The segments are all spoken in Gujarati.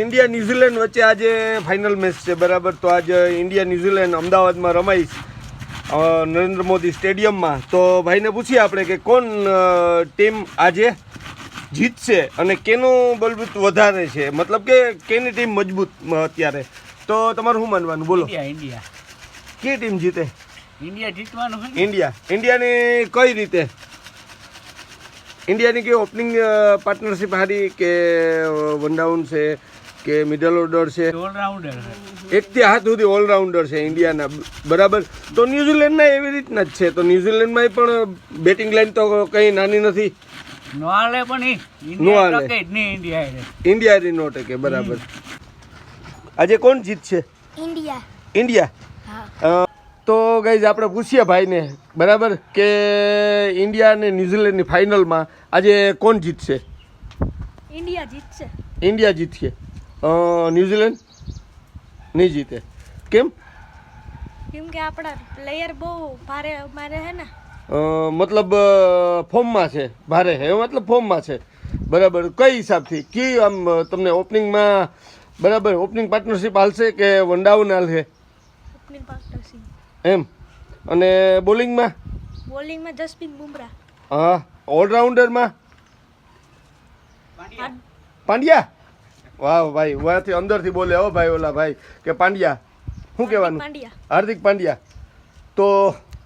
ઇન્ડિયા ન્યુઝીલેન્ડ વચ્ચે આજે ફાઇનલ મેચ છે બરાબર. તો આજે ઇન્ડિયા ન્યુઝીલેન્ડ અમદાવાદમાં રમાઈ નરેન્દ્ર મોદી સ્ટેડિયમમાં. તો ભાઈને પૂછીએ આપણે કે કોણ ટીમ આજે જીતશે અને કેનું બલબૂત વધારે છે, મતલબ કે કેની ટીમ મજબૂત અત્યારે. તો તમારું શું માનવાનું બોલો? ઇન્ડિયા કઈ ટીમ જીતે? ઇન્ડિયા જીતવાનું. ઇન્ડિયાની કઈ રીતે? ઇન્ડિયાની કે ઓપનિંગ પાર્ટનરશિપ હારી કે વન ડાઉન છે કે મિડલ ઓર્ડર છે? ઓલરાઉન્ડર એકથી હાથ સુધી ઓલરાઉન્ડર છે ઇન્ડિયાના બરાબર. તો ન્યુઝીલેન્ડના એવી રીતના જ છે. તો ન્યુઝીલેન્ડમાં પણ બેટિંગ લાઈન તો કંઈ નાની નથી. નો હાલે પણ નો હાલે. ઇન્ડિયા નો ટકે બરાબર. આજે કોણ જીતશે? ઇન્ડિયા. તો ગાઈઝ આપણે પૂછીએ ભાઈને બરાબર કે ઇન્ડિયા અને ન્યુઝીલેન્ડની ફાઇનલમાં આજે કોણ જીતશે? ઇન્ડિયા જીતશે. ન્યુઝીલેન્ડ નહીં જીતે. કેમ? કેમ કે આપણા પ્લેયર બહુ ભારે મારે હે ને, મતલબ ફોર્મમાં છે, ભારે હે મતલબ ફોર્મમાં છે બરાબર. કઈ હિસાબથી કી આમ તમને ઓપનિંગમાં બરાબર ઓપનિંગ પાર્ટનરશિપ હાલશે કે વન ડાઉન હાલશે ઓપનિંગ પાર્ટનરશિપ એમ? અને બોલિંગમાં જસપ્રીત બુમરાહ. હા. ઓલરાઉન્ડરમાં પાંડ્યા. વાહ ભાઈ, વાથી અંદરથી બોલે હો ભાઈ ઓલા ભાઈ કે પાંડ્યા. શું કહેવાનું? હાર્દિક પાંડ્યા. તો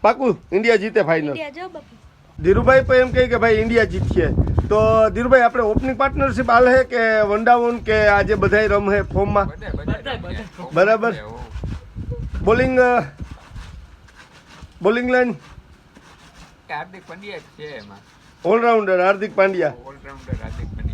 પાકું ઇન્ડિયા જીતે ફાઇનલ. ધીરુભાઈ પણ એમ કહે કે ભાઈ ઇન્ડિયા જીતશે. તો ધીરુભાઈ આપણે ઓપનિંગ પાર્ટનરશિપ હાલે કે વન ડાઉન કે આજે બધાય રમે ફોર્મમાં બરાબર? બોલિંગ લાઈન હાર્દિક પંડ્યા છે એમાં. ઓલરાઉન્ડર હાર્દિક પાંડ્યા. ઓલરાઉન્ડર હાર્દિક પંડ્યા.